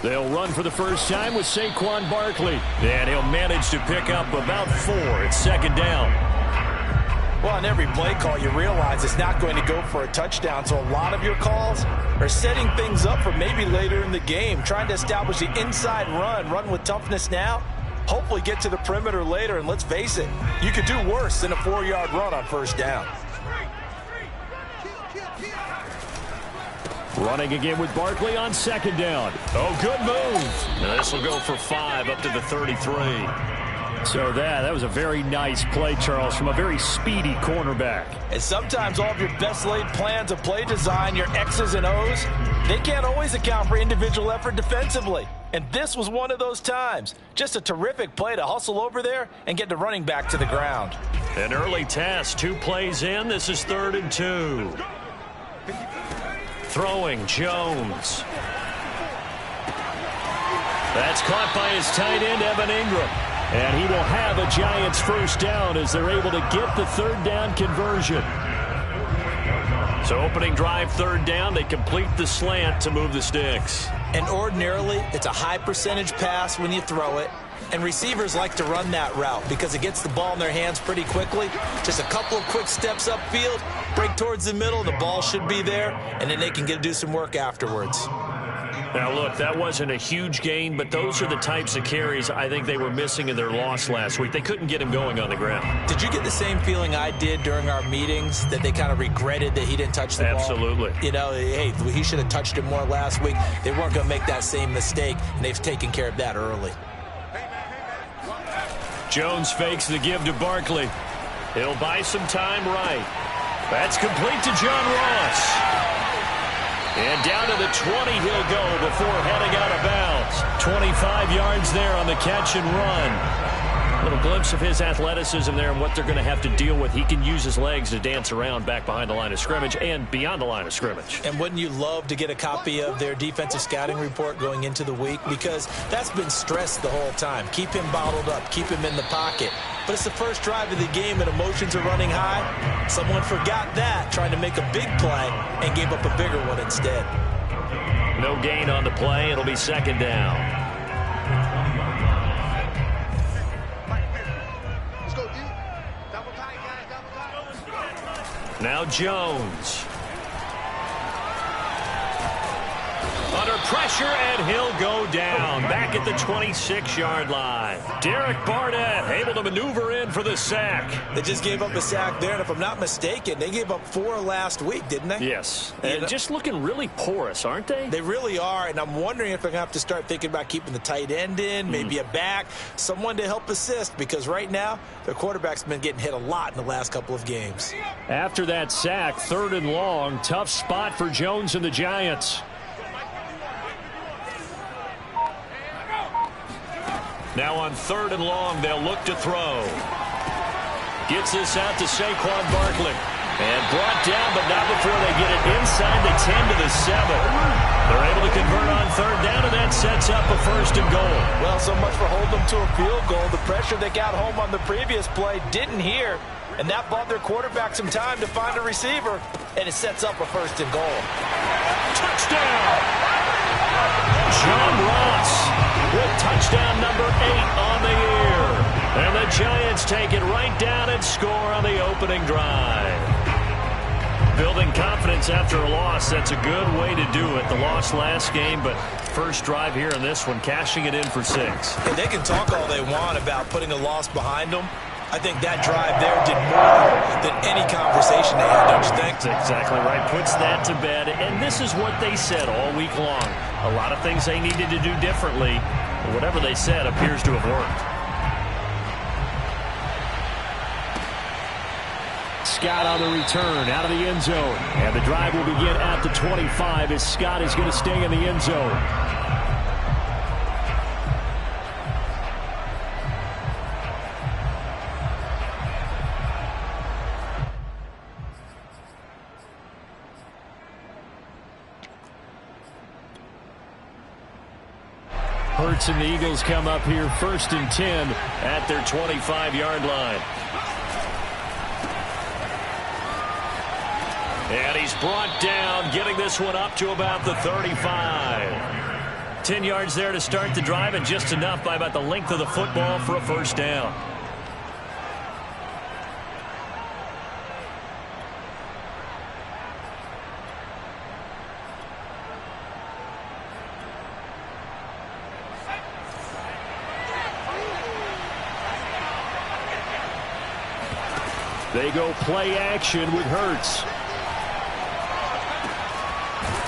They'll run for the first time with Saquon Barkley. And he'll manage to pick up about 4. It's second down. Well, on every play call, you realize it's not going to go for a touchdown. So a lot of your calls are setting things up for maybe later in the game, trying to establish the inside run with toughness now, hopefully get to the perimeter later. And let's face it, you could do worse than a 4-yard run on first down. Running again with Barkley on second down. Oh, good move. Now this will go for 5 up to the 33. So that was a very nice play, Charles, from a very speedy cornerback. And sometimes all of your best laid plans of play design, your X's and O's, they can't always account for individual effort defensively. And this was one of those times. Just a terrific play to hustle over there and get the running back to the ground. An early test, 2 plays in. This is 3rd and 2. Throwing, Jones. That's caught by his tight end, Evan Ingram. And he will have a Giants first down as they're able to get the 3rd down conversion. So opening drive, 3rd down. They complete the slant to move the sticks. And ordinarily, it's a high percentage pass when you throw it. And receivers like to run that route because it gets the ball in their hands pretty quickly. Just a couple of quick steps upfield, break towards the middle, the ball should be there, and then they can do some work afterwards. Now, look, that wasn't a huge gain, but those are the types of carries I think they were missing in their loss last week. They couldn't get him going on the ground. Did you get the same feeling I did during our meetings, that they kind of regretted that he didn't touch the ball? Absolutely. You know, hey, he should have touched it more last week. They weren't going to make that same mistake, and they've taken care of that early. Jones fakes the give to Barkley. He'll buy some time right. That's complete to John Ross. And down to the 20 he'll go before heading out of bounds. 25 yards there on the catch and run. A little glimpse of his athleticism there and what they're going to have to deal with. He can use his legs to dance around back behind the line of scrimmage and beyond the line of scrimmage. And wouldn't you love to get a copy of their defensive scouting report going into the week? Because that's been stressed the whole time. Keep him bottled up. Keep him in the pocket. But it's the first drive of the game and emotions are running high. Someone forgot that, trying to make a big play, and gave up a bigger one instead. No gain on the play. It'll be second down. Now Jones. Under pressure, and he'll go down. Back at the 26-yard line. Derek Barnett able to maneuver in for the sack. They just gave up a sack there, and if I'm not mistaken, they gave up 4 last week, didn't they? Yes. And just looking really porous, aren't they? They really are, and I'm wondering if they're going to have to start thinking about keeping the tight end in, maybe a back, someone to help assist, because right now, their quarterback's been getting hit a lot in the last couple of games. After that sack, 3rd and long, tough spot for Jones and the Giants. Now on 3rd and long, they'll look to throw. Gets this out to Saquon Barkley. And brought down, but not before they get it inside the 10 to the 7. They're able to convert on 3rd down, and that sets up a 1st and goal. Well, so much for holding them to a field goal. The pressure they got home on the previous play didn't hear, and that bought their quarterback some time to find a receiver, and it sets up a 1st and goal. Touchdown! John Ross with touchdown number 8 on the year. And the Giants take it right down and score on the opening drive. Building confidence after a loss, that's a good way to do it. The loss last game, but first drive here in this one, cashing it in for 6. And they can talk all they want about putting a loss behind them. I think that drive there did more than any conversation they had, don't you think? That's exactly right. Puts that to bed. And this is what they said all week long. A lot of things they needed to do differently. But whatever they said appears to have worked. Scott on the return out of the end zone. And the drive will begin at the 25 as Scott is going to stay in the end zone. Hurts and the Eagles come up here 1st and 10 at their 25-yard line. And he's brought down, getting this one up to about the 35. 10 yards there to start the drive, and just enough by about the length of the football for a first down. They go play action with Hurts.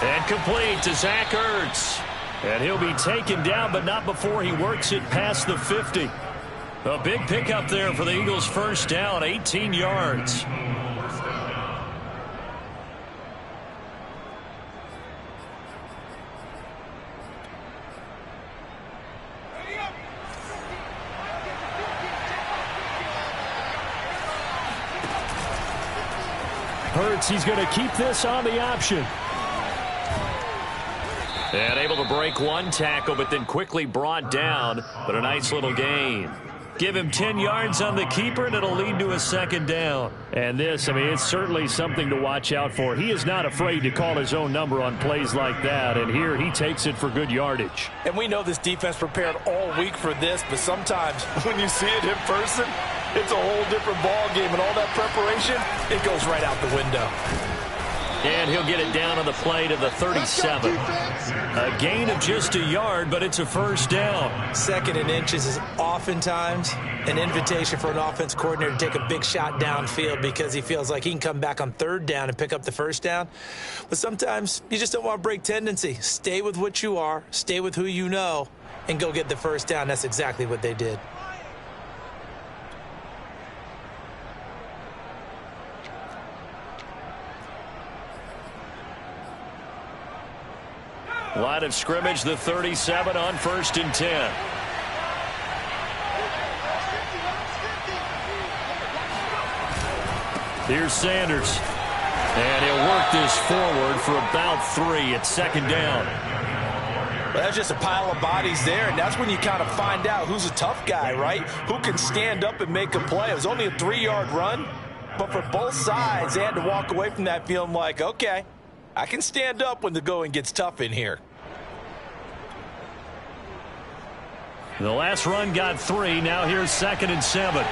And complete to Zach Ertz. And he'll be taken down, but not before he works it past the 50. A big pickup there for the Eagles' first down, 18 yards. Hurts, he's going to keep this on the option. And able to break one tackle, but then quickly brought down. But a nice little gain. Give him 10 yards on the keeper, and it'll lead to a second down. And this, I mean, it's certainly something to watch out for. He is not afraid to call his own number on plays like that. And here he takes it for good yardage. And we know this defense prepared all week for this, but sometimes when you see it in person, it's a whole different ball game, and all that preparation, it goes right out the window. And he'll get it down on the play to the 37. A gain of just a yard, but it's a first down. 2nd and inches is oftentimes an invitation for an offense coordinator to take a big shot downfield because he feels like he can come back on 3rd down and pick up the first down. But sometimes you just don't want to break tendency. Stay with what you are, stay with who you know, and go get the first down. That's exactly what they did. Line of scrimmage, the 37 on 1st and 10. Here's Sanders. And he'll work this forward for about 3 at 2nd down. Well, that's just a pile of bodies there, and that's when you kind of find out who's a tough guy, right? Who can stand up and make a play. It was only a 3-yard run, but for both sides, they had to walk away from that feeling like, okay, I can stand up when the going gets tough in here. The last run got 3. Now here's 2nd and 7.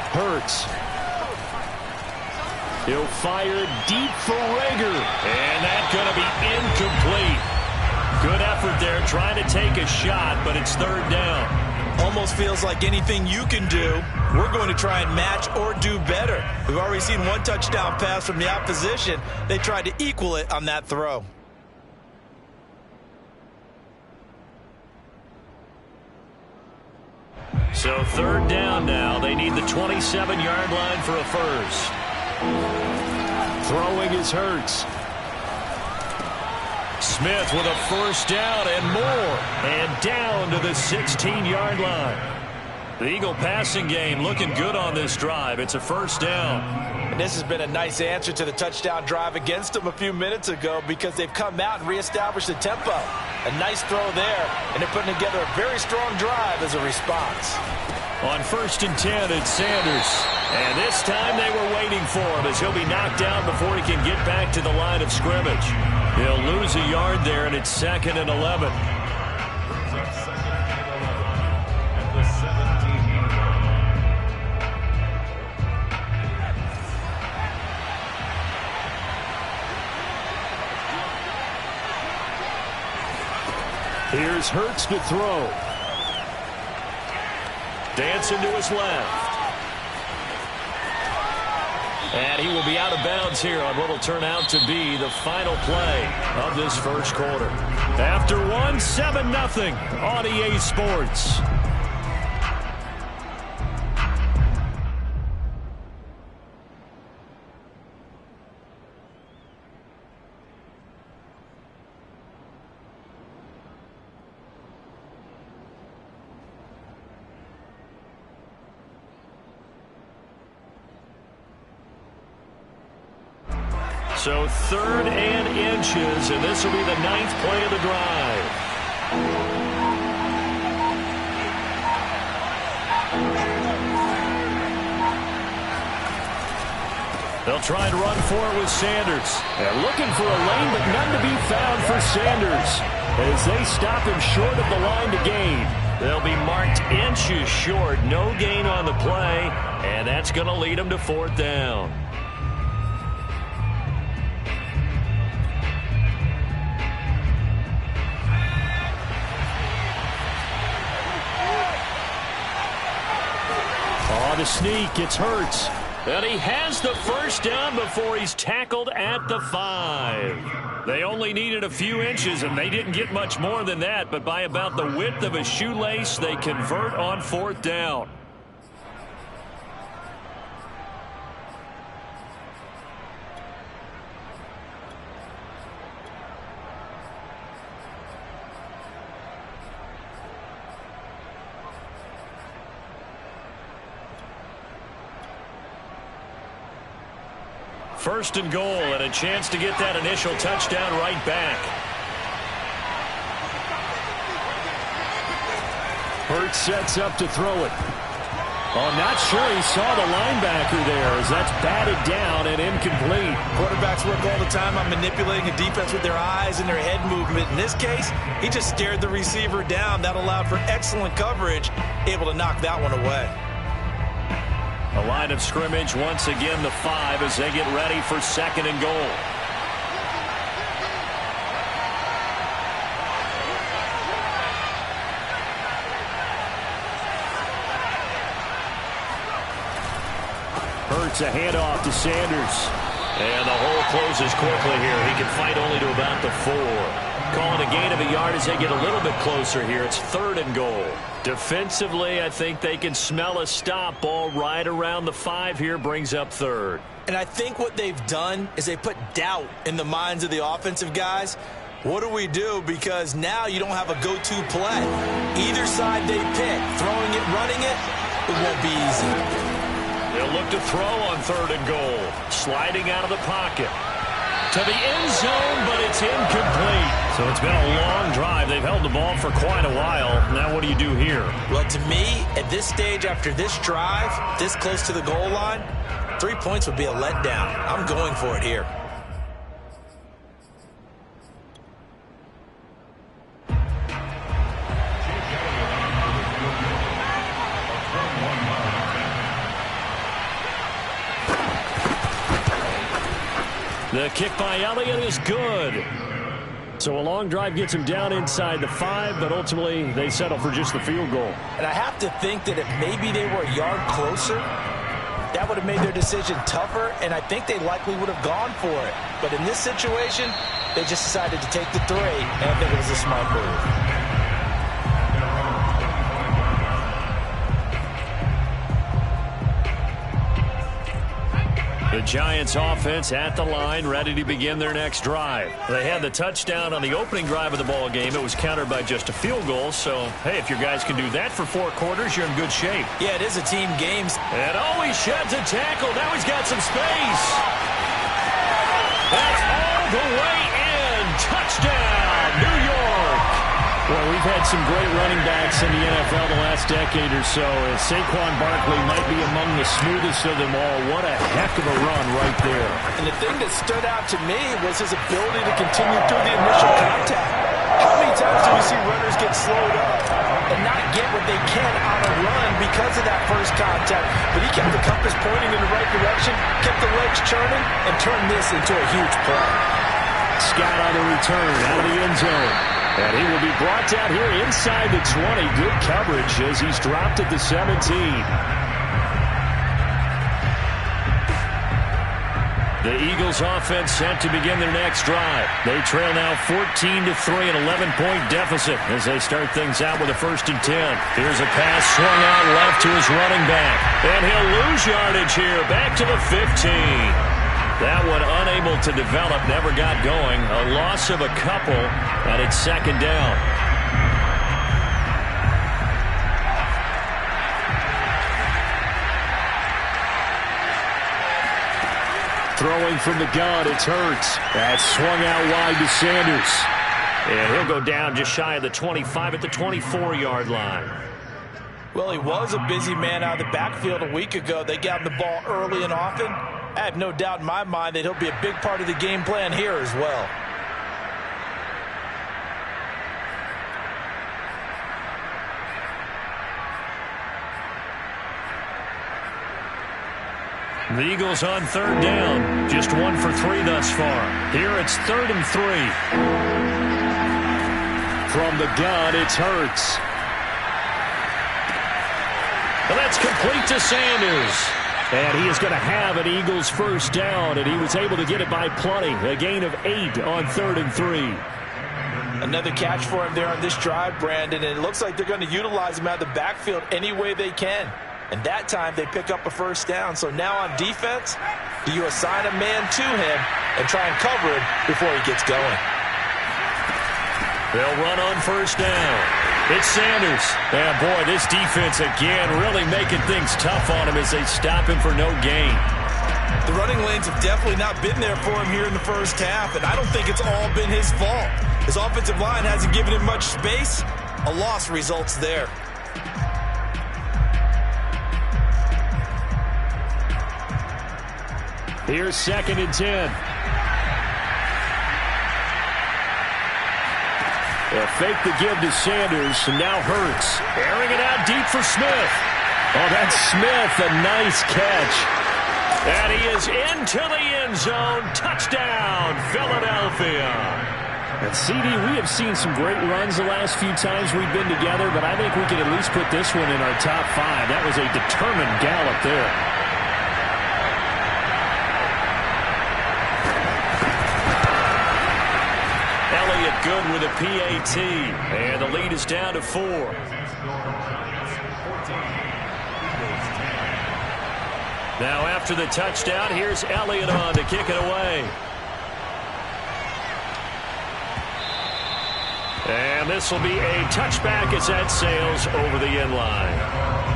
Hurts. He'll fire deep for Rager. And that's going to be incomplete. Good effort there trying to take a shot, but it's 3rd down. Almost feels like anything you can do, we're going to try and match or do better. We've already seen one touchdown pass from the opposition. They tried to equal it on that throw. So 3rd down now. They need the 27-yard line for a first. Throwing is Hurts. Smith with a first down and more. And down to the 16-yard line. The Eagle passing game looking good on this drive. It's a first down. And this has been a nice answer to the touchdown drive against them a few minutes ago because they've come out and reestablished the tempo. A nice throw there, and they're putting together a very strong drive as a response. On 1st and 10, it's Sanders. And this time they were waiting for him as he'll be knocked down before he can get back to the line of scrimmage. He'll lose a yard there, and it's 2nd and 11. Here's Hurts to throw. Dancing to his left. And he will be out of bounds here on what will turn out to be the final play of this first quarter. After one, 7-0 on EA Sports. So 3rd and inches, and this will be the 9th play of the drive. They'll try and run for it with Sanders. They're looking for a lane, but none to be found for Sanders as they stop him short of the line to gain. They'll be marked inches short. No gain on the play, and that's going to lead them to 4th down. The sneak, it's Hurts. And he has the first down before he's tackled at the 5. They only needed a few inches, and they didn't get much more than that. But by about the width of a shoelace, they convert on 4th down. First and goal, and a chance to get that initial touchdown right back. Hurts sets up to throw it. Oh, not sure he saw the linebacker there as that's batted down and incomplete. Quarterbacks work all the time on manipulating a defense with their eyes and their head movement. In this case, he just stared the receiver down. That allowed for excellent coverage, able to knock that one away. A line of scrimmage once again the 5 as they get ready for 2nd and goal. Hurts a handoff to Sanders. And the hole closes quickly here. He can fight only to about the 4. Calling a gain of a yard as they get a little bit closer here. It's 3rd and goal. Defensively, I think they can smell a stop. Ball right around the 5 here brings up 3rd. And I think what they've done is they put doubt in the minds of the offensive guys. What do we do? Because now you don't have a go-to play. Either side they pick, throwing it, running it, it won't be easy. They'll look to throw on 3rd and goal. Sliding out of the pocket. To the end zone, but it's incomplete. So it's been a long drive. They've held the ball for quite a while. Now what do you do here? Well, to me, at this stage, after this drive, this close to the goal line, 3 points would be a letdown. I'm going for it here. The kick by Elliott is good. So a long drive gets him down inside the 5, but ultimately they settle for just the field goal. And I have to think that if maybe they were a yard closer, that would have made their decision tougher, and I think they likely would have gone for it. But in this situation, they just decided to take the 3, and I think it was a smart move. The Giants offense at the line, ready to begin their next drive. They had the touchdown on the opening drive of the ball game. It was countered by just a field goal. So, hey, if your guys can do that for 4 quarters, you're in good shape. Yeah, it is a team game. And he sheds a tackle. Now he's got some space. That's all the way in. Touchdown, New York. Well, we've had some great running backs in the NFL the last decade or so. Saquon Barkley might be among the smoothest of them all. What a heck of a run right there. And the thing that stood out to me was his ability to continue through the initial contact. How many times do we see runners get slowed up and not get what they can on a run because of that first contact? But he kept the compass pointing in the right direction, kept the legs churning, and turned this into a huge play. Scott on the return out of the end zone. And he will be brought down here inside the 20. Good coverage as he's dropped at the 17. The Eagles offense set to begin their next drive. They trail now 14-3, an 11-point deficit as they start things out with a 1st and 10. Here's a pass swung out left to his running back. And he'll lose yardage here, back to the 15. That one unable to develop, never got going. A loss of a couple, and it's 2nd down. Throwing from the gun, it's Hurts. That's swung out wide to Sanders. And he'll go down just shy of the 25 at the 24-yard line. Well, he was a busy man out of the backfield a week ago. They got him the ball early and often. I have no doubt in my mind that he'll be a big part of the game plan here as well. The Eagles on third down. Just 1 for 3 thus far. Here it's 3rd and 3. From the gun, it's Hurts. And that's complete to Sanders. And he is going to have an Eagles first down, and he was able to get it by plenty. A gain of 8 on 3rd and 3. Another catch for him there on this drive, Brandon, and it looks like they're going to utilize him out of the backfield any way they can. And that time they pick up a first down. So now on defense, do you assign a man to him and try and cover him before he gets going? They'll run on first down. It's Sanders. And boy, this defense again really making things tough on him as they stop him for no gain. The running lanes have definitely not been there for him here in the first half, and I don't think it's all been his fault. His offensive line hasn't given him much space. A loss results there. Here's 2nd and 10. They'll fake the give to Sanders, and now Hurts. Airing it out deep for Smith. Oh, that's Smith, a nice catch. And he is into the end zone. Touchdown, Philadelphia. And CD, we have seen some great runs the last few times we've been together, but I think we can at least put this one in our top 5. That was a determined gallop there. Good with a PAT, and the lead is down to 4. Now after the touchdown, here's Elliott on to kick it away. And this will be a touchback as that sails over the end line.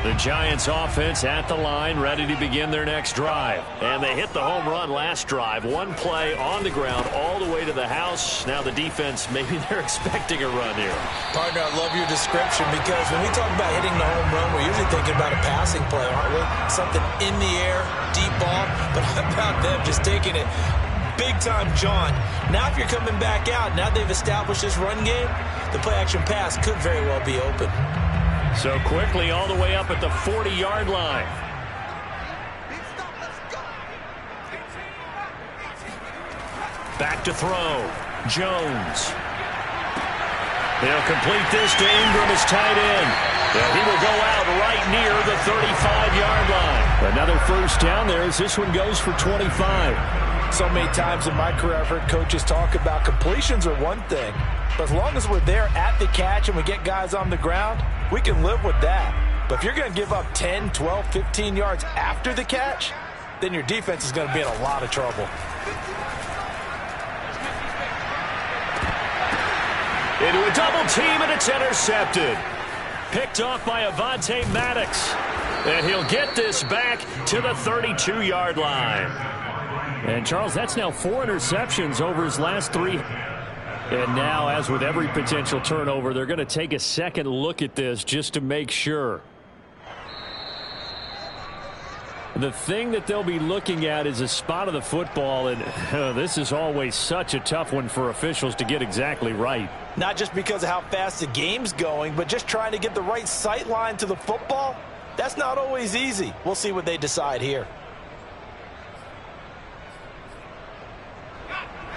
The Giants offense at the line, ready to begin their next drive. And they hit the home run last drive. One play on the ground all the way to the house. Now the defense, maybe they're expecting a run here. Partner, I love your description because when we talk about hitting the home run, we're usually thinking about a passing play, aren't we? Something in the air, deep ball. But how about them just taking it big time, John? Now if you're coming back out, now they've established this run game, the play-action pass could very well be open. So quickly all the way up at the 40-yard line. Back to throw. Jones. They'll complete this to Ingram as tight end. And he will go out right near the 35-yard line. Another first down there as this one goes for 25. So many times in my career I've heard coaches talk about completions are one thing. But as long as we're there at the catch and we get guys on the ground, we can live with that. But if you're going to give up 10, 12, 15 yards after the catch, then your defense is going to be in a lot of trouble. Into a double team, and it's intercepted. Picked off by Avonte Maddox. And he'll get this back to the 32-yard line. And, Charles, that's now 4 interceptions over his last 3. And now, as with every potential turnover, they're going to take a second look at this just to make sure. The thing that they'll be looking at is a spot of the football, and this is always such a tough one for officials to get exactly right. Not just because of how fast the game's going, but just trying to get the right sight line to the football. That's not always easy. We'll see what they decide here.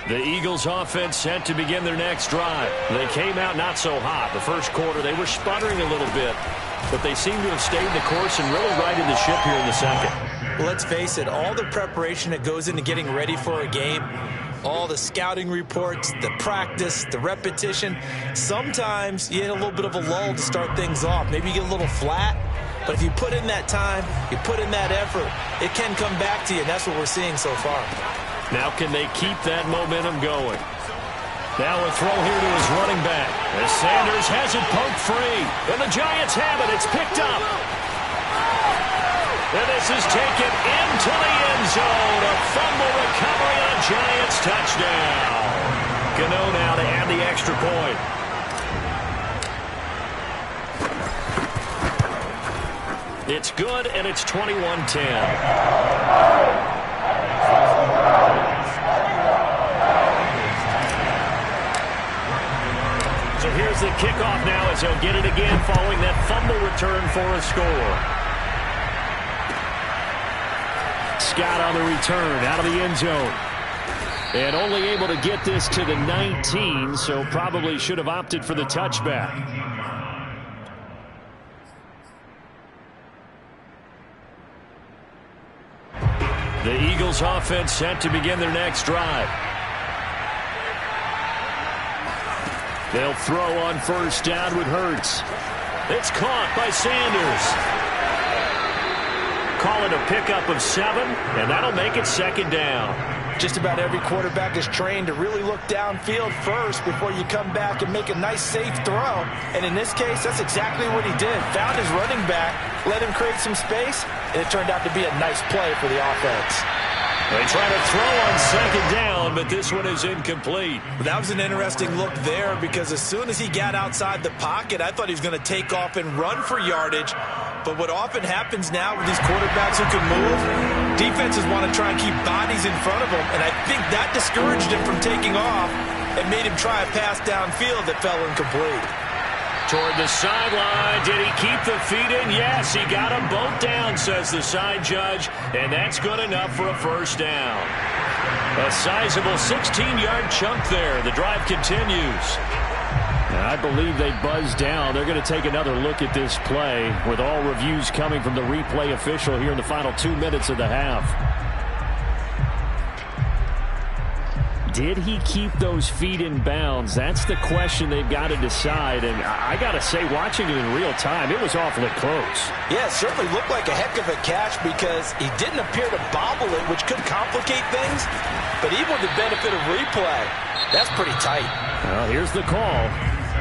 The Eagles offense set to begin their next drive. They came out not so hot. The first quarter, they were sputtering a little bit, but they seem to have stayed the course and really righted the ship here in the second. Well, let's face it, all the preparation that goes into getting ready for a game, all the scouting reports, the practice, the repetition, sometimes you hit a little bit of a lull to start things off. Maybe you get a little flat, but if you put in that time, you put in that effort, it can come back to you, and that's what we're seeing so far. Now can they keep that momentum going? Now a throw here to his running back. As Sanders has it poked free. And the Giants have it. It's picked up. And this is taken into the end zone. A fumble recovery on Giants touchdown. Gano now to add the extra point. It's good, and it's 21-10. So here's the kickoff now as he'll get it again following that fumble return for a score. Scott on the return out of the end zone. And only able to get this to the 19, so probably should have opted for the touchback. The Eagles offense set to begin their next drive. They'll throw on first down with Hurts. It's caught by Sanders. Call it a pickup of 7, and that'll make it second down. Just about every quarterback is trained to really look downfield first before you come back and make a nice, safe throw. And in this case, that's exactly what he did. Found his running back, let him create some space, and it turned out to be a nice play for the offense. They try to throw on second down, but this one is incomplete. That was an interesting look there because as soon as he got outside the pocket, I thought he was going to take off and run for yardage. But what often happens now with these quarterbacks who can move, defenses want to try and keep bodies in front of them, and I think that discouraged him from taking off and made him try a pass downfield that fell incomplete. Toward the sideline. Did he keep the feet in? Yes, he got them both down, says the side judge, and that's good enough for a first down. A sizable 16-yard chunk there. The drive continues. I believe they buzzed down. They're going to take another look at this play with all reviews coming from the replay official here in the final 2 minutes of the half. Did he keep those feet in bounds? That's the question they've got to decide. And I got to say, watching it in real time, it was awfully close. Yeah, it certainly looked like a heck of a catch because he didn't appear to bobble it, which could complicate things. But even with the benefit of replay, that's pretty tight. Well, here's the call.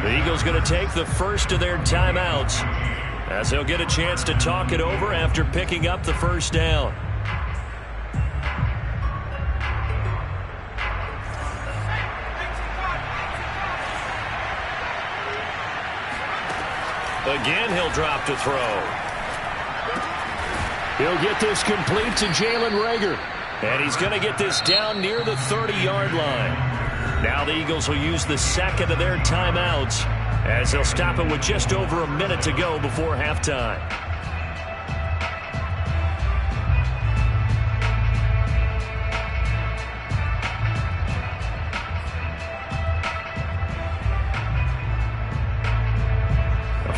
The Eagles going to take the first of their timeouts as they'll get a chance to talk it over after picking up the first down. Again, he'll drop to throw. He'll get this complete to Jalen Reagor. And he's going to get this down near the 30-yard line. Now the Eagles will use the second of their timeouts as they'll stop it with just over a minute to go before halftime.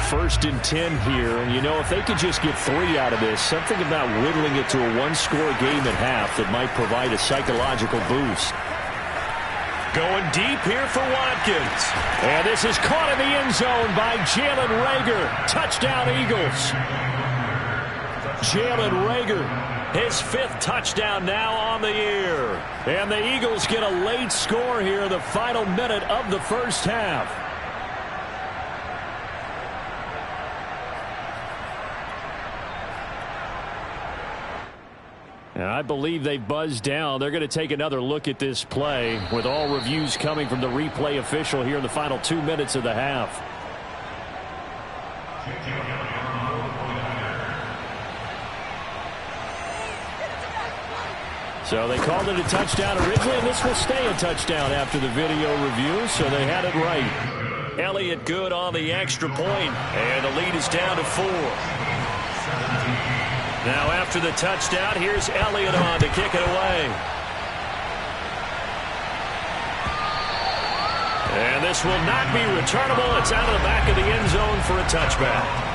First and 10 here, and you know, if they could just get 3 out of this, something about whittling it to a one-score game at half that might provide a psychological boost. Going deep here for Watkins. And this is caught in the end zone by Jalen Reagor. Touchdown, Eagles. Jalen Reagor, his 5th touchdown now on the year. And the Eagles get a late score here, the final minute of the first half. And I believe they buzzed down. They're going to take another look at this play with all reviews coming from the replay official here in the final 2 minutes of the half. So they called it a touchdown originally, and this will stay a touchdown after the video review, so they had it right. Elliott good on the extra point, and the lead is down to 4. Now after the touchdown, here's Elliott on to kick it away. And this will not be returnable. It's out of the back of the end zone for a touchback.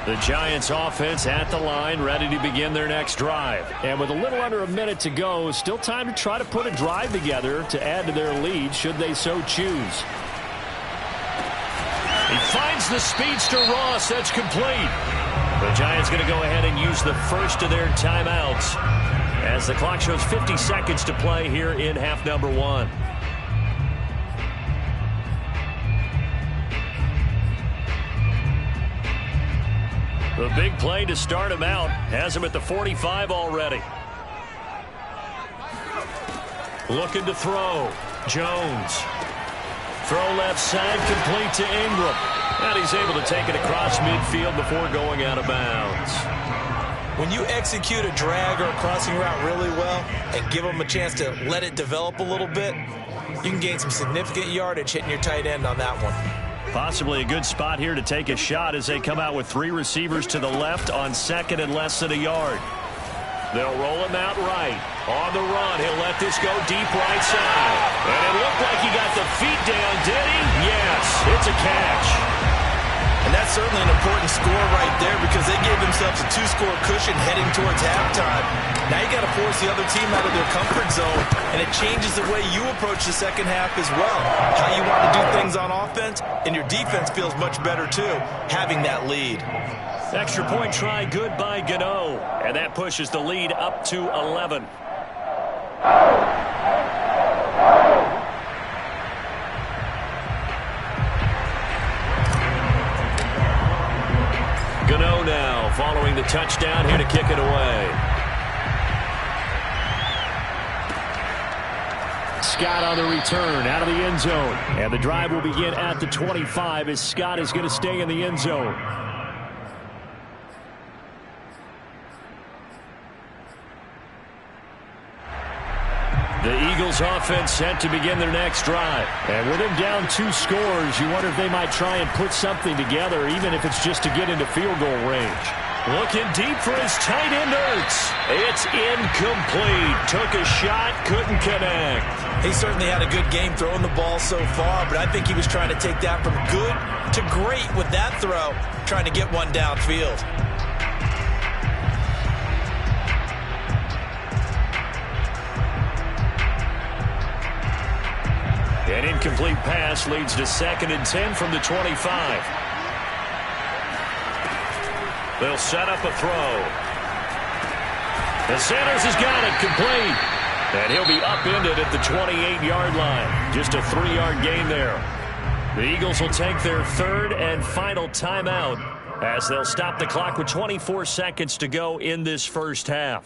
The Giants offense at the line, ready to begin their next drive. And with a little under a minute to go, still time to try to put a drive together to add to their lead should they so choose. He finds the speedster Ross. That's complete. The Giants going to go ahead and use the first of their timeouts as the clock shows 50 seconds to play here in half number 1. The big play to start him out has him at the 45 already. Looking to throw. Jones. Throw left side, complete to Ingram. And he's able to take it across midfield before going out of bounds. When you execute a drag or a crossing route really well and give them a chance to let it develop a little bit, you can gain some significant yardage hitting your tight end on that one. Possibly a good spot here to take a shot as they come out with 3 receivers to the left on second and less than a yard. They'll roll him out right. On the run, he'll let this go deep right side. And it looked like he got the feet down, did he? Yes, it's a catch. And that's certainly an important score right there because they gave themselves a 2-score cushion heading towards halftime. Now you got to force the other team out of their comfort zone, and it changes the way you approach the second half as well. How you want to do things on offense, and your defense feels much better too, having that lead. Extra point try good by Gano, and that pushes the lead up to 11. Gano now following the touchdown here to kick it away. Scott on the return out of the end zone. And the drive will begin at the 25 as Scott is going to stay in the end zone. The Eagles offense set to begin their next drive. And with them down 2 scores, you wonder if they might try and put something together, even if it's just to get into field goal range. Looking deep for his tight end, Ertz. It's incomplete. Took a shot, couldn't connect. He certainly had a good game throwing the ball so far, but I think he was trying to take that from good to great with that throw, trying to get one downfield. An incomplete pass leads to 2nd and 10 from the 25. They'll set up a throw. And Sanders has got it complete. And he'll be upended at the 28-yard line. Just a 3-yard gain there. The Eagles will take their 3rd and final timeout as they'll stop the clock with 24 seconds to go in this first half.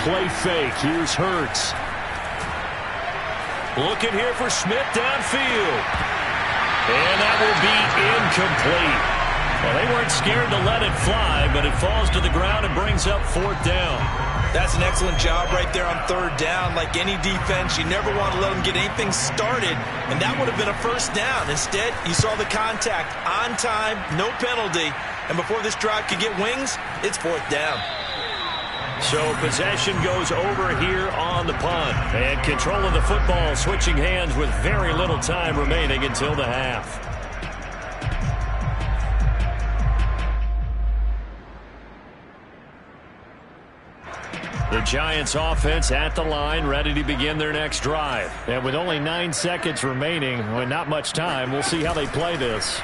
Play fake. Here's Hurts. Looking here for Smith downfield. And that will be incomplete. Well, they weren't scared to let it fly, but it falls to the ground and brings up 4th down. That's an excellent job right there on 3rd down. Like any defense, you never want to let them get anything started, and that would have been a 1st down. Instead, you saw the contact on time, no penalty, and before this drive could get wings, it's 4th down. So possession goes over here on the punt. And control of the football switching hands with very little time remaining until the half. The Giants offense at the line, ready to begin their next drive. And with only 9 seconds remaining, with not much time, we'll see how they play this.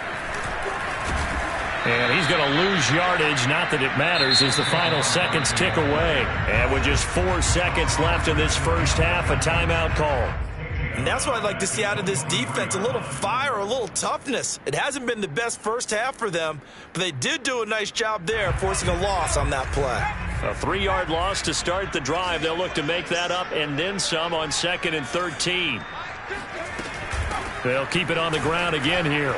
And he's going to lose yardage, not that it matters, as the final seconds tick away. And with just 4 seconds left in this first half, a timeout call. And that's what I'd like to see out of this defense, a little fire, a little toughness. It hasn't been the best first half for them, but they did do a nice job there, forcing a loss on that play. A 3-yard loss to start the drive. They'll look to make that up and then some on 2nd and 13. They'll keep it on the ground again here.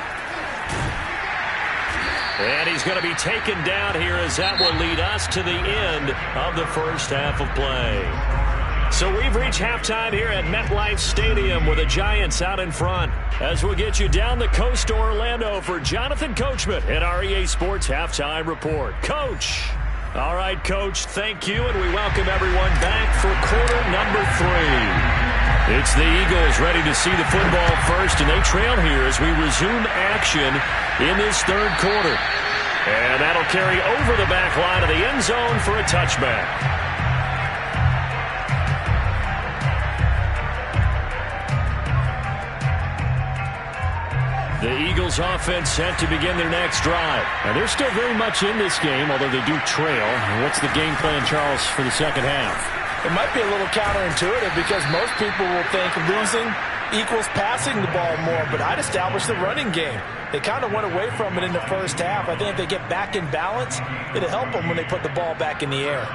And he's going to be taken down here as that will lead us to the end of the first half of play. So we've reached halftime here at MetLife Stadium with the Giants out in front. As we'll get you down the coast to Orlando for Jonathan Coachman at our EA Sports Halftime Report. Coach. All right, Coach, thank you, and we welcome everyone back for quarter number 3. It's the Eagles ready to see the football first, and they trail here as we resume action in this third quarter. And that'll carry over the back line of the end zone for a touchback. The Eagles offense set to begin their next drive. Now, they're still very much in this game, although they do trail. What's the game plan, Charles, for the second half? It might be a little counterintuitive because most people will think losing equals passing the ball more, but I'd establish the running game. They kind of went away from it in the first half. I think if they get back in balance, it'll help them when they put the ball back in the air.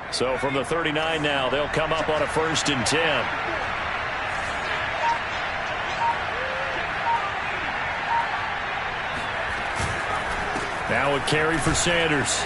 So from the 39 now, they'll come up on a 1st and 10. Now a carry for Sanders.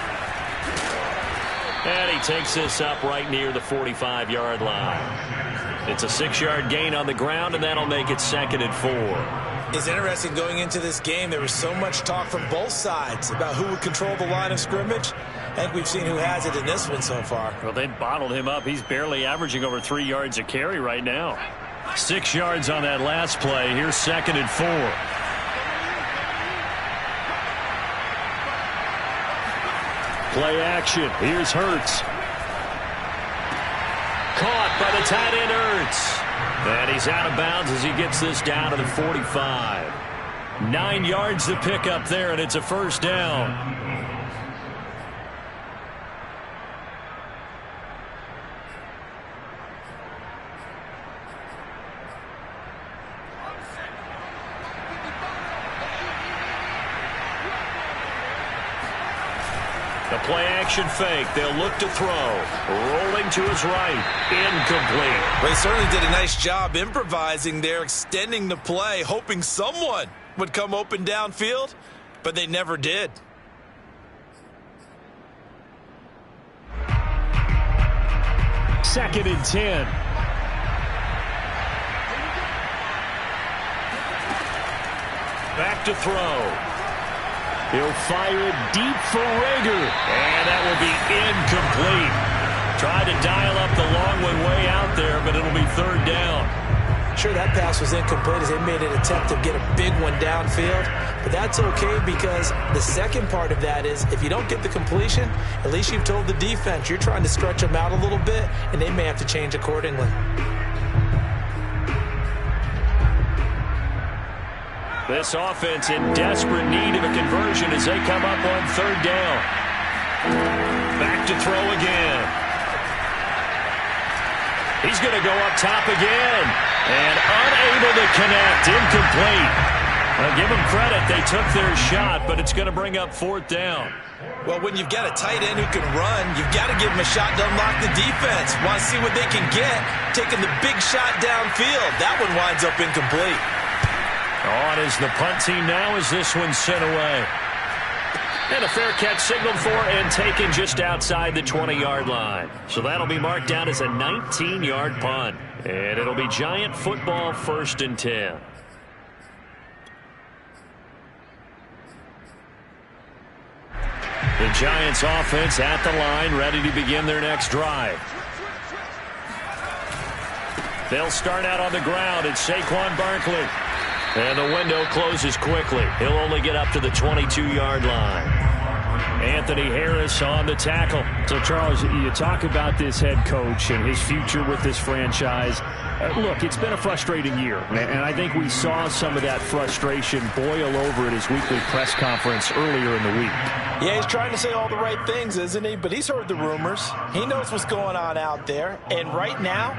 And he takes this up right near the 45-yard line. It's a 6-yard gain on the ground, and that'll make it 2nd and 4. It's interesting going into this game. There was so much talk from both sides about who would control the line of scrimmage. I think we've seen who has it in this one so far. Well, they bottled him up. He's barely averaging over 3 yards a carry right now. 6 yards on that last play. Here's 2nd and 4. Play action. Here's Hurts. Caught by the tight end Hurts. And he's out of bounds as he gets this down to the 45. 9 yards to pick up there, and it's a 1st down. The play-action fake. They'll look to throw. Rolling to his right. Incomplete. Well, he certainly did a nice job improvising there, extending the play, hoping someone would come open downfield, but they never did. Second and 10. Back to throw. He'll fire it deep for Rager. And that will be incomplete. Tried to dial up the long one way out there, but it'll be 3rd down. Sure, that pass was incomplete as they made an attempt to get a big one downfield. But that's okay because the second part of that is if you don't get the completion, at least you've told the defense you're trying to stretch them out a little bit, and they may have to change accordingly. This offense in desperate need of a conversion as they come up on 3rd down. Back to throw again. He's going to go up top again. And unable to connect. Incomplete. Well, give them credit. They took their shot, but it's going to bring up 4th down. Well, when you've got a tight end who can run, you've got to give him a shot to unlock the defense. Want to see what they can get, taking the big shot downfield. That one winds up incomplete. On is the punt team now as this one's sent away. And a fair catch signaled for and taken just outside the 20-yard line. So that'll be marked down as a 19-yard punt. And it'll be Giant football 1st and 10. The Giants offense at the line, ready to begin their next drive. They'll start out on the ground. It's Saquon Barkley. And the window closes quickly. He'll only get up to the 22-yard line. Anthony Harris on the tackle. So, Charles, you talk about this head coach and his future with this franchise. Look, it's been a frustrating year, and I think we saw some of that frustration boil over at his weekly press conference earlier in the week. Yeah, he's trying to say all the right things, isn't he? But he's heard the rumors. He knows what's going on out there. And right now,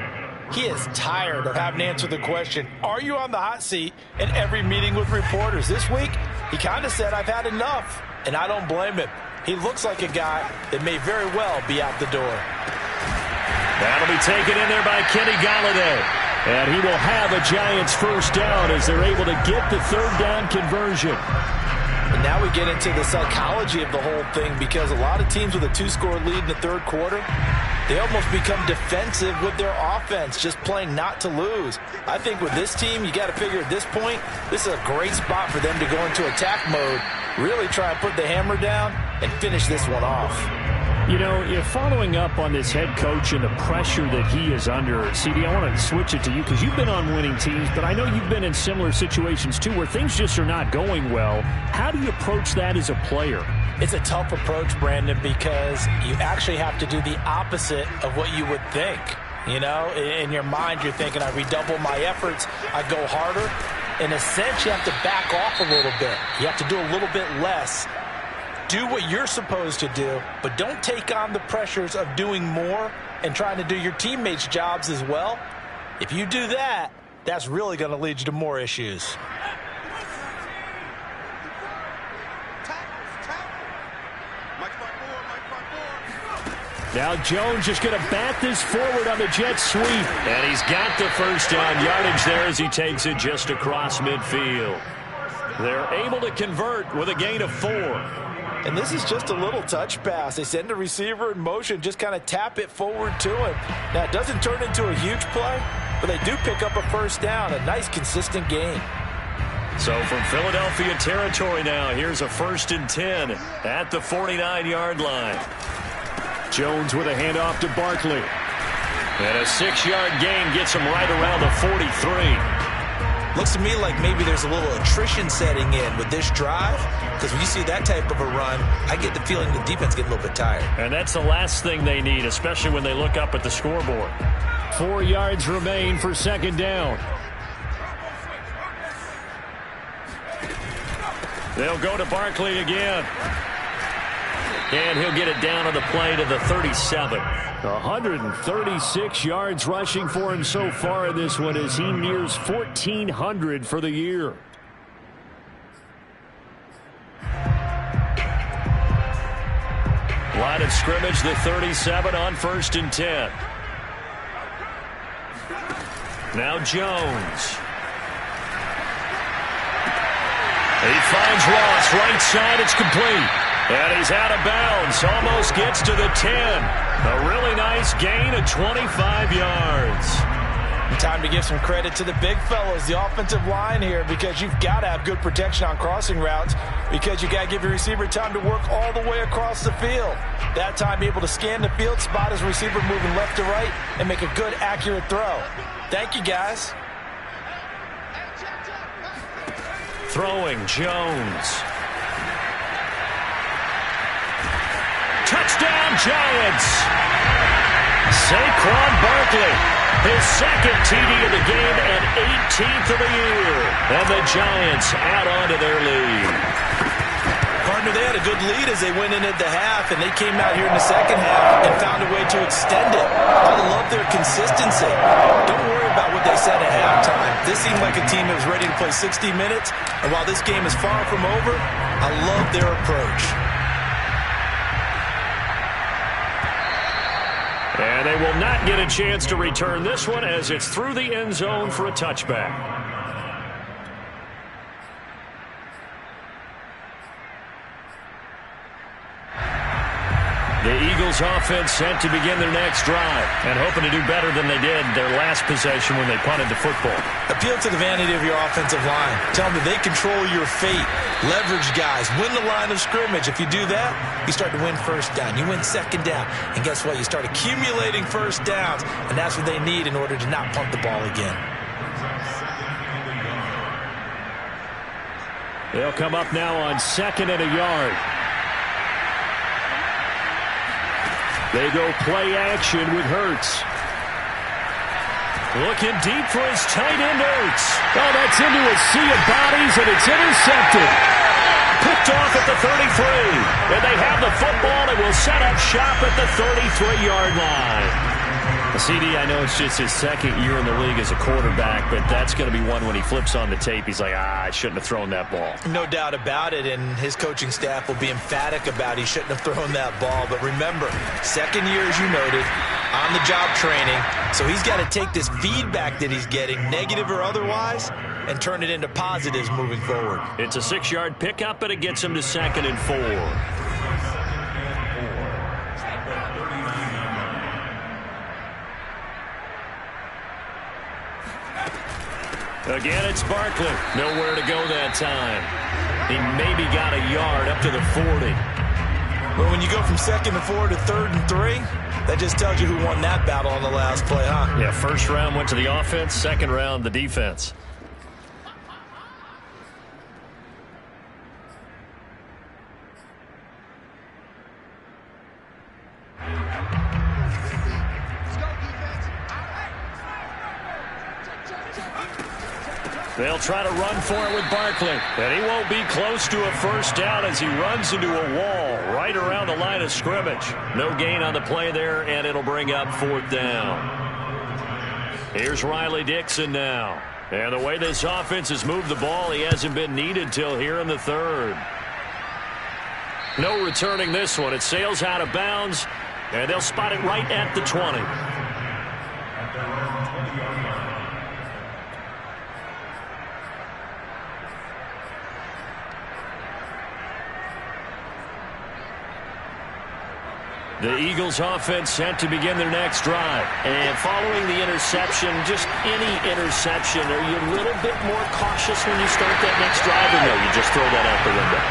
he is tired of having to answer the question, are you on the hot seat in every meeting with reporters? This week, he kind of said, I've had enough, and I don't blame him. He looks like a guy that may very well be out the door. That'll be taken in there by Kenny Golladay. And he will have a Giants 1st down as they're able to get the 3rd down conversion. And now we get into the psychology of the whole thing because a lot of teams with a 2-score lead in the 3rd quarter, they almost become defensive with their offense, just playing not to lose. I think with this team, you got to figure at this point, this is a great spot for them to go into attack mode, really try and put the hammer down and finish this one off. You know, if following up on this head coach and the pressure that he is under, CD, I want to switch it to you because you've been on winning teams, but I know you've been in similar situations too where things just are not going well. How do you approach that as a player? It's a tough approach, Brandon, because you actually have to do the opposite of what you would think. You know, in your mind, you're thinking, I redouble my efforts, I go harder. In a sense, you have to back off a little bit. You have to do a little bit less. Do what you're supposed to do, but don't take on the pressures of doing more and trying to do your teammates' jobs as well. If you do that, that's really going to lead you to more issues. Now Jones just going to bat this forward on the jet sweep. And he's got the first down yardage there as he takes it just across midfield. They're able to convert with a gain of 4. And this is just a little touch pass. They send the receiver in motion, just kind of tap it forward to him. Now, it doesn't turn into a huge play, but they do pick up a first down, a nice, consistent gain. So from Philadelphia territory now, here's a 1st and 10 at the 49-yard line. Jones with a handoff to Barkley. And a 6-yard gain gets him right around the 43. Looks to me like maybe there's a little attrition setting in with this drive, because when you see that type of a run, I get the feeling the defense getting a little bit tired. And that's the last thing they need, especially when they look up at the scoreboard. 4 yards remain for 2nd down. They'll go to Barkley again. And he'll get it down on the play to the 37. 136 yards rushing for him so far in this one as he nears 1,400 for the year. Line of scrimmage, the 37 on 1st and 10. Now Jones. He finds Ross, right side, it's complete. And he's out of bounds, almost gets to the 10. A really nice gain of 25 yards. Time to give some credit to the big fellas, the offensive line here, because you've got to have good protection on crossing routes, because you got to give your receiver time to work all the way across the field. That time, able to scan the field, spot his receiver moving left to right, and make a good, accurate throw. Thank you, guys. Throwing, Jones. Touchdown, Giants! Saquon Barkley, his 2nd TD of the game and 18th of the year. And the Giants add on to their lead. Partner, they had a good lead as they went into the half, and they came out here in the 2nd half and found a way to extend it. I love their consistency. Don't worry about what they said at halftime. This seemed like a team that was ready to play 60 minutes, and while this game is far from over, I love their approach. And they will not get a chance to return this one as it's through the end zone for a touchback. The Eagles offense set to begin their next drive and hoping to do better than they did their last possession when they punted the football. Appeal to the vanity of your offensive line. Tell them that they control your fate. Leverage guys. Win the line of scrimmage. If you do that, you start to win first down. You win 2nd down. And guess what? You start accumulating first downs. And that's what they need in order to not punt the ball again. They'll come up now on 2nd and a yard. They go play action with Hurts. Looking deep for his tight end, Hurts. Oh, that's into a sea of bodies, and it's intercepted. Picked off at the 33. And they have the football and will set up shop at the 33-yard line. CD, I know it's just his 2nd year in the league as a quarterback, but that's going to be one when he flips on the tape, he's like, I shouldn't have thrown that ball. No doubt about it, and his coaching staff will be emphatic about he shouldn't have thrown that ball. But remember, 2nd year, as you noted, on-the-job training, so he's got to take this feedback that he's getting, negative or otherwise, and turn it into positives moving forward. It's a 6-yard pickup, but it gets him to 2nd and 4. 4. Again, it's Barkley. Nowhere to go that time. He maybe got a yard up to the 40. But when you go from 2nd and 4 to 3rd and 3, that just tells you who won that battle on the last play, huh? Yeah, first round went to the offense, second round the defense. They'll try to run for it with Barkley. And he won't be close to a first down as he runs into a wall right around the line of scrimmage. No gain on the play there, and it'll bring up 4th down. Here's Riley Dixon now. And the way this offense has moved the ball, he hasn't been needed till here in the 3rd. No returning this one. It sails out of bounds, and they'll spot it right at the 20. The Eagles offense set to begin their next drive. And following the interception, just any interception, are you a little bit more cautious when you start that next drive, or no, you just throw that out the window?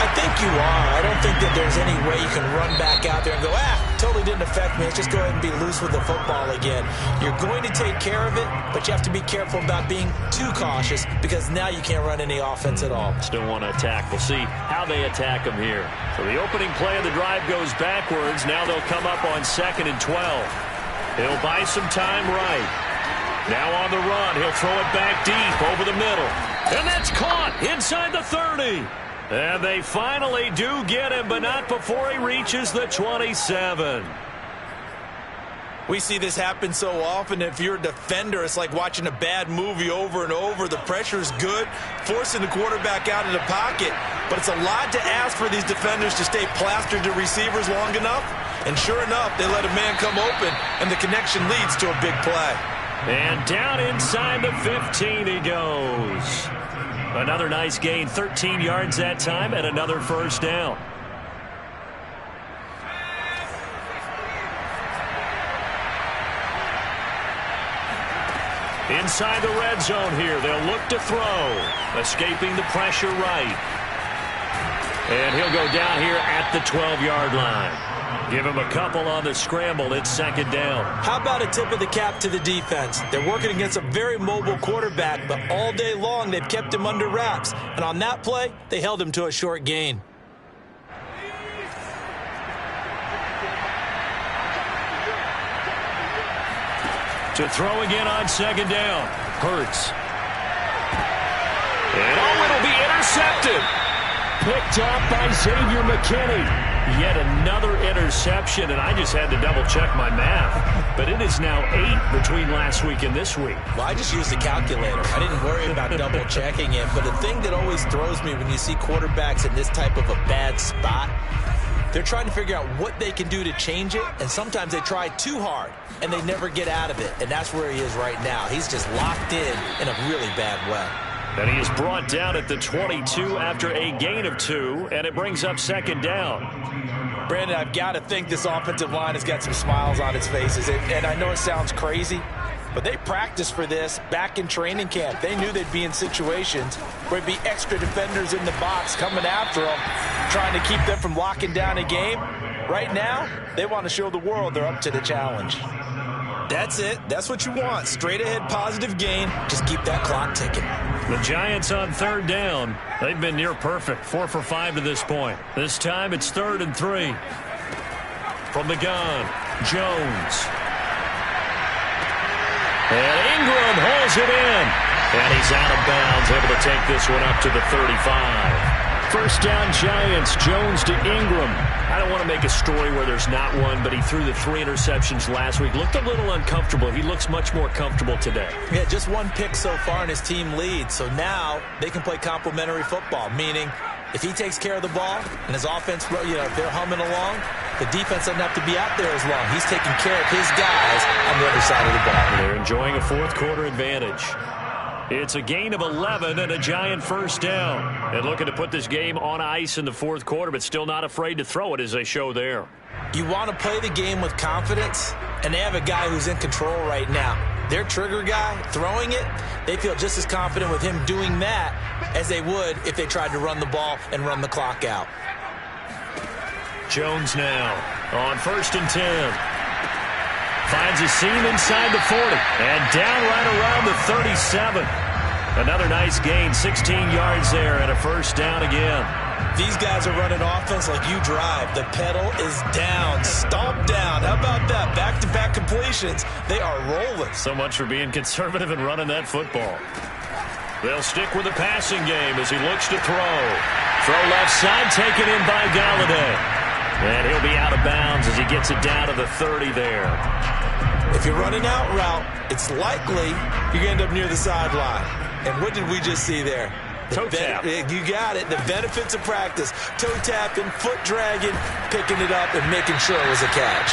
I think you are. I don't think that there's any way you can run back out there and go, totally didn't affect me. Let's just go ahead and be loose with the football again. You're going to take care of it, but you have to be careful about being too cautious because now you can't run any offense at all. Still want to attack. We'll see how they attack them here. So the opening play of the drive goes backwards. Now they'll come up on 2nd and 12. He'll buy some time right. Now on the run, he'll throw it back deep over the middle. And that's caught inside the 30. And they finally do get him, but not before he reaches the 27. We see this happen so often. If you're a defender, it's like watching a bad movie over and over. The pressure is good, forcing the quarterback out of the pocket. But it's a lot to ask for these defenders to stay plastered to receivers long enough. And sure enough, they let a man come open, and the connection leads to a big play. And down inside the 15 he goes. Another nice gain, 13 yards that time, and another first down. Inside the red zone here, they'll look to throw. Escaping the pressure right. And he'll go down here at the 12-yard line. Give him a couple on the scramble. It's 2nd down. How about a tip of the cap to the defense? They're working against a very mobile quarterback, but all day long they've kept him under wraps. And on that play, they held him to a short gain. To throw again on 2nd down. Hurts. And it'll be intercepted. Picked off by Xavier McKinney. Yet another interception, and I just had to double-check my math. But it is now 8 between last week and this week. Well, I just used the calculator. I didn't worry about double-checking it. But the thing that always throws me when you see quarterbacks in this type of a bad spot, they're trying to figure out what they can do to change it, and sometimes they try too hard, and they never get out of it. And that's where he is right now. He's just locked in a really bad way. And he is brought down at the 22 after a gain of 2, and it brings up 2nd down. Brandon, I've got to think this offensive line has got some smiles on its faces. And I know it sounds crazy, but they practiced for this back in training camp. They knew they'd be in situations where it'd be extra defenders in the box coming after them, trying to keep them from locking down a game. Right now, they want to show the world they're up to the challenge. That's it. That's what you want. Straight ahead positive gain. Just keep that clock ticking. The Giants on 3rd down. They've been near perfect. 4 for 5 to this point. This time it's 3rd and 3. From the gun, Jones. And Ingram holds it in. And he's out of bounds, able to take this one up to the 35. First down, Giants. Jones to Ingram. I don't want to make a story where there's not one, but he threw the 3 interceptions last week. Looked a little uncomfortable. He looks much more comfortable today. Yeah, just 1 pick so far and his team leads. So now they can play complementary football, meaning if he takes care of the ball and his offense, if they're humming along, the defense doesn't have to be out there as long. He's taking care of his guys on the other side of the ball. They're enjoying a 4th quarter advantage. It's a gain of 11 and a Giant first down. And looking to put this game on ice in the 4th quarter, but still not afraid to throw it as they show there. You want to play the game with confidence, and they have a guy who's in control right now. their trigger guy throwing it, they feel just as confident with him doing that as they would if they tried to run the ball and run the clock out. Jones now on 1st and 10. Finds a seam inside the 40 and down right around the 37. Another nice gain, 16 yards there and a first down again. These guys are running offense like you drive. The pedal is down, stomp down. How about that? Back-to-back completions. They are rolling. So much for being conservative and running that football. They'll stick with the passing game as he looks to throw. Throw left side, taken in by Galladay. And he'll be out of bounds as he gets it down to the 30 there. If you're running out route, it's likely you're going to end up near the sideline. And what did we just see there? Toe tap. You got it. The benefits of practice. Toe tapping, foot dragging, picking it up, and making sure it was a catch.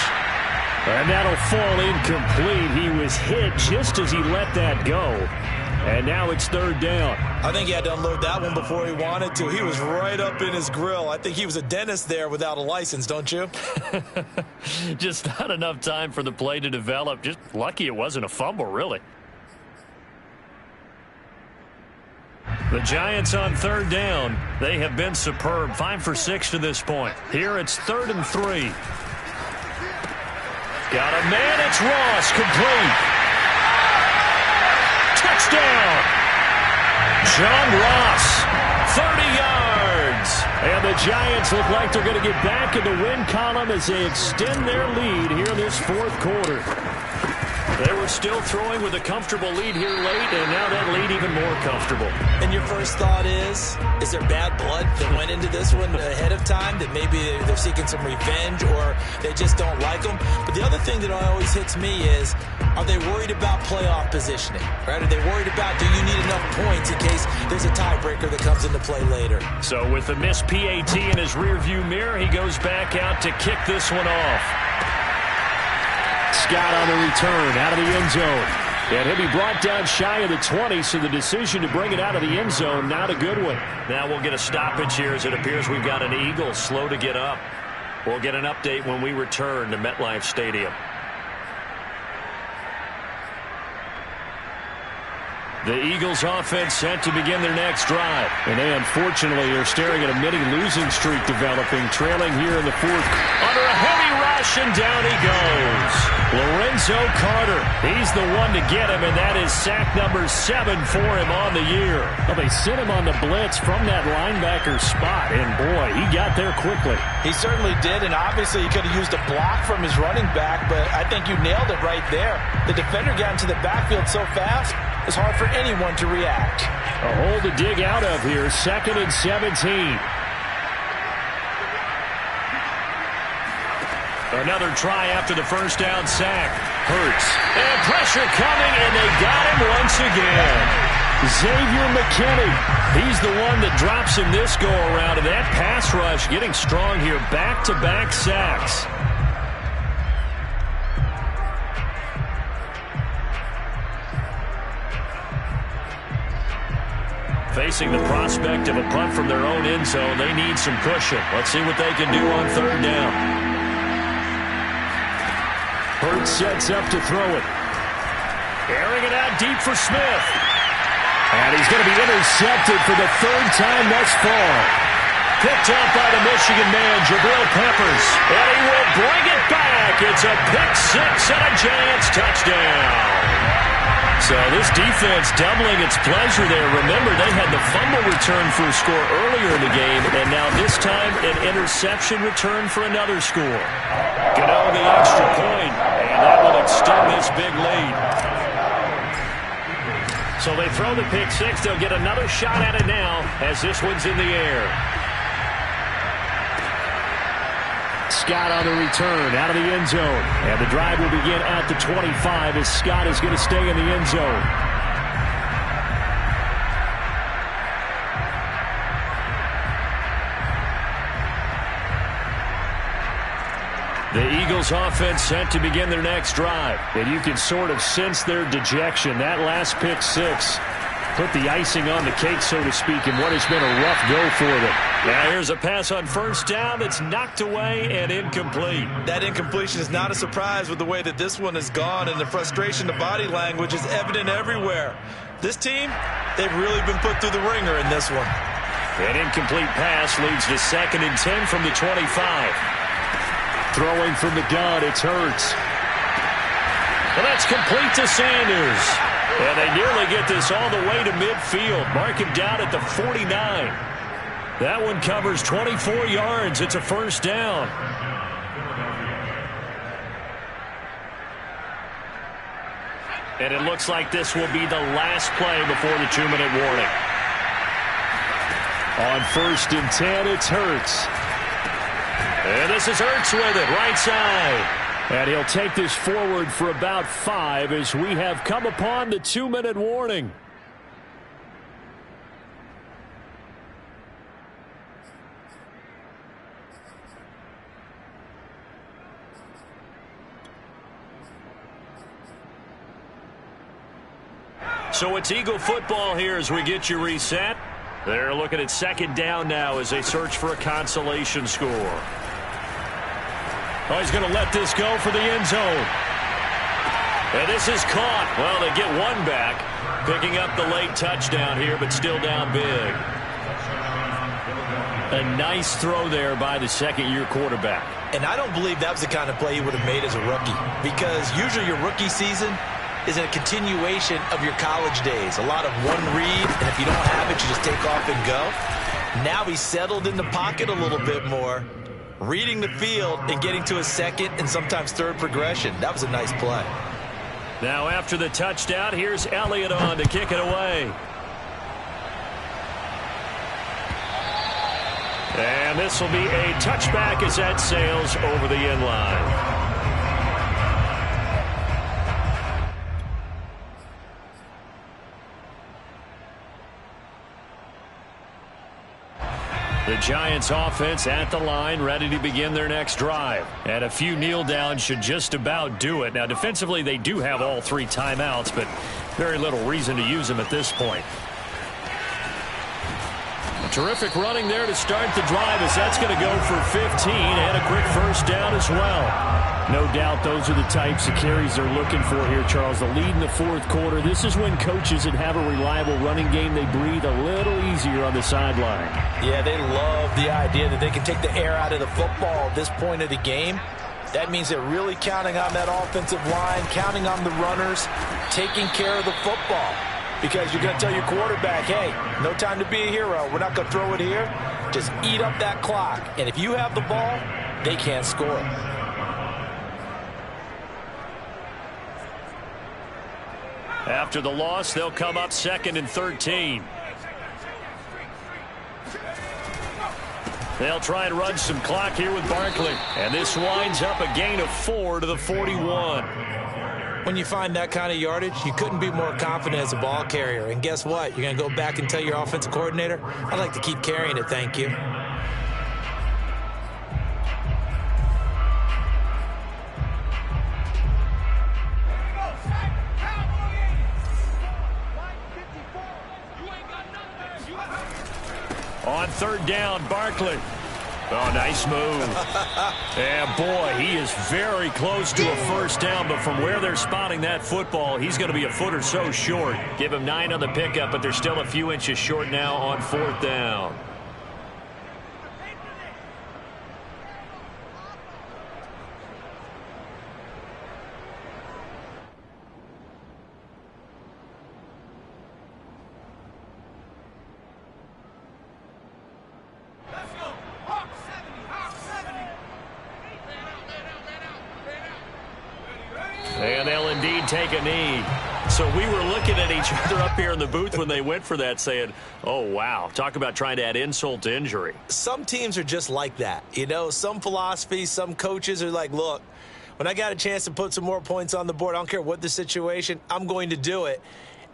And that'll fall incomplete. He was hit just as he let that go. And now it's 3rd down. I think he had to unload that one before he wanted to. He was right up in his grill. I think he was a dentist there without a license, don't you? Just not enough time for the play to develop. Just lucky it wasn't a fumble, really. The Giants on 3rd down. They have been superb. 5 for 6 to this point. Here it's 3rd and 3. Got a man. It's Ross. Complete. Touchdown. John Ross. 30 yards. And the Giants look like they're going to get back in the win column as they extend their lead here in this 4th quarter. They were still throwing with a comfortable lead here late, and now that lead even more comfortable. And your first thought is there bad blood that went into this one ahead of time, that maybe they're seeking some revenge or they just don't like them? But the other thing that always hits me is, are they worried about playoff positioning? Right? Are they worried about, do you need enough points in case there's a tiebreaker that comes into play later? So with the missed PAT in his rearview mirror, he goes back out to kick this one off. Scott on the return out of the end zone. And he'll be brought down shy of the 20, so the decision to bring it out of the end zone, not a good one. Now we'll get a stoppage here as it appears we've got an Eagle slow to get up. We'll get an update when we return to MetLife Stadium. The Eagles offense set to begin their next drive. And they unfortunately are staring at a mini losing streak developing, trailing here in the 4th. Under a heavy rush, and down he goes. Lorenzo Carter. He's the one to get him, and that is sack number 7 for him on the year. Well, they sent him on the blitz from that linebacker spot, and boy, he got there quickly. He certainly did, and obviously he could have used a block from his running back, but I think you nailed it right there. The defender got into the backfield so fast, it's hard for anyone to react. A hole to dig out of here. 2nd and 17. Another try after the first down sack. Hurts. And pressure coming, and they got him once again. Xavier McKinney. He's the one that drops him this go-around, and that pass rush getting strong here. Back-to-back sacks. Facing the prospect of a punt from their own end zone, they need some cushion. Let's see what they can do on 3rd down. Hurts sets up to throw it. Airing it out deep for Smith. And he's going to be intercepted for the 3rd time thus far. Picked up by the Michigan man, Jabril Peppers. And he will bring it back. It's a pick-6 and a Giants touchdown. So this defense doubling its pleasure there. Remember, they had the fumble return for a score earlier in the game, and now this time an interception return for another score. Gano the extra point, and that will extend this big lead. So they throw the pick-6. They'll get another shot at it now as this one's in the air. Scott on the return out of the end zone. And the drive will begin at the 25 as Scott is going to stay in the end zone. The Eagles offense set to begin their next drive. And you can sort of sense their dejection. That last pick-6 put the icing on the cake, so to speak, in what has been a rough go for them. Now here's a pass on first down that's knocked away and incomplete. That incompletion is not a surprise with the way that this one has gone, and the frustration, the body language is evident everywhere. This team, they've really been put through the ringer in this one. An incomplete pass leads to 2nd and 10 from the 25. Throwing from the gun, it's Hurts. And that's complete to Sanders. And they nearly get this all the way to midfield. Mark him down at the 49. That one covers 24 yards. It's a first down. And it looks like this will be the last play before the 2-minute warning. On 1st and 10, it's Hurts. And this is Hurts with it, right side. And he'll take this forward for about 5 as we have come upon the 2-minute warning. So it's Eagle football here as we get you reset. They're looking at 2nd down now as they search for a consolation score. Oh, he's going to let this go for the end zone. And this is caught. Well, they get one back, picking up the late touchdown here, but still down big. A nice throw there by the second-year quarterback. And I don't believe that was the kind of play he would have made as a rookie, because usually your rookie season is a continuation of your college days. A lot of one read, and if you don't have it, you just take off and go. Now he's settled in the pocket a little bit more, reading the field and getting to a second and sometimes third progression. That was a nice play. Now after the touchdown, here's Elliott on to kick it away. And this will be a touchback as that sails over the end line. The Giants offense at the line, ready to begin their next drive. And a few kneel downs should just about do it. Now, defensively, they do have all 3 timeouts, but very little reason to use them at this point. A terrific running there to start the drive as that's going to go for 15 and a quick first down as well. No doubt those are the types of carries they're looking for here, Charles. The lead in the 4th quarter. This is when coaches that have a reliable running game, they breathe a little easier on the sideline. Yeah, they love the idea that they can take the air out of the football at this point of the game. That means they're really counting on that offensive line, counting on the runners, taking care of the football. Because you're going to tell your quarterback, hey, no time to be a hero. We're not going to throw it here. Just eat up that clock. And if you have the ball, they can't score. After the loss, they'll come up 2nd and 13. They'll try and run some clock here with Barkley. And this winds up a gain of 4 to the 41. When you find that kind of yardage, you couldn't be more confident as a ball carrier. And guess what? You're going to go back and tell your offensive coordinator, I'd like to keep carrying it, thank you. On 3rd down, Barkley. Oh, nice move. And, boy, he is very close to a first down, but from where they're spotting that football, he's going to be a foot or so short. Give him 9 on the pickup, but they're still a few inches short now on 4th down. And they'll indeed take a knee. So we were looking at each other up here in the booth when they went for that saying, oh, wow, talk about trying to add insult to injury. Some teams are just like that. You know, some philosophies, some coaches are like, look, when I got a chance to put some more points on the board, I don't care what the situation, I'm going to do it.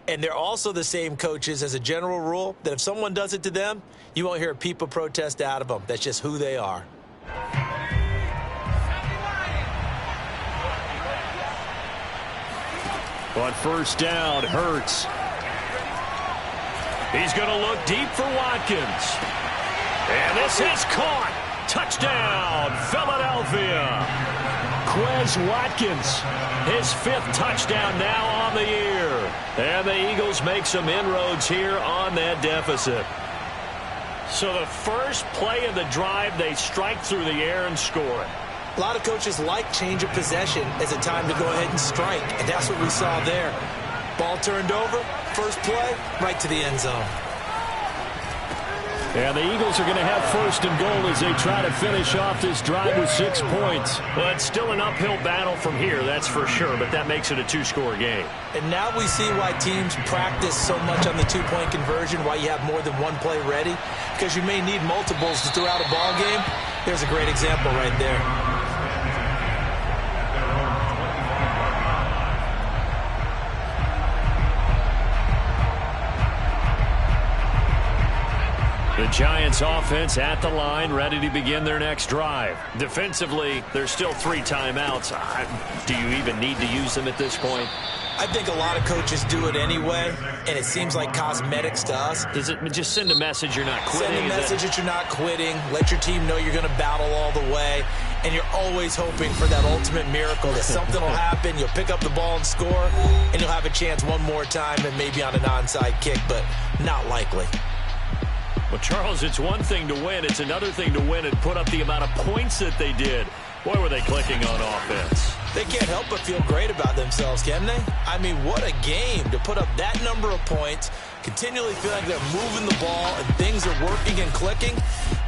And they're also the same coaches as a general rule that if someone does it to them, you won't hear a peep of protest out of them. That's just who they are. On 1st down, Hurts. He's going to look deep for Watkins. And this is caught. Touchdown, Philadelphia. Quez Watkins, his 5th touchdown now on the year. And the Eagles make some inroads here on that deficit. So the first play of the drive, they strike through the air and score it. A lot of coaches like change of possession as a time to go ahead and strike, and that's what we saw there. Ball turned over, first play, right to the end zone. And the Eagles are going to have 1st and goal as they try to finish off this drive with 6 points. Well, it's still an uphill battle from here, that's for sure, but that makes it a 2-score game. And now we see why teams practice so much on the 2-point conversion, why you have more than one play ready, because you may need multiples throughout a ball game. There's a great example right there. The Giants offense at the line, ready to begin their next drive. Defensively, there's still 3 timeouts. Do you even need to use them at this point? I think a lot of coaches do it anyway, and it seems like cosmetics to us. Does it just send a message you're not quitting? Send a message that you're not quitting. Let your team know you're going to battle all the way, and you're always hoping for that ultimate miracle that something will happen, you'll pick up the ball and score, and you'll have a chance one more time and maybe on an onside kick, but not likely. Well, Charles, it's one thing to win. It's another thing to win and put up the amount of points that they did. Boy, were they clicking on offense. They can't help but feel great about themselves, can they? I mean, what a game to put up that number of points, continually feel like they're moving the ball and things are working and clicking.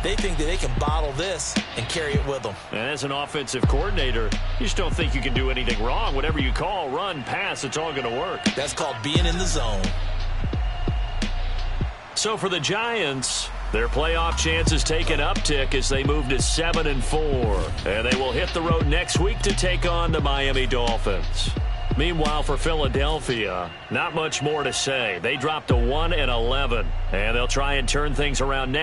They think that they can bottle this and carry it with them. And as an offensive coordinator, you just don't think you can do anything wrong. Whatever you call, run, pass, it's all going to work. That's called being in the zone. So for the Giants, their playoff chances take an uptick as they move to 7-4. And they will hit the road next week to take on the Miami Dolphins. Meanwhile, for Philadelphia, not much more to say. They dropped to 1-11, and they'll try and turn things around next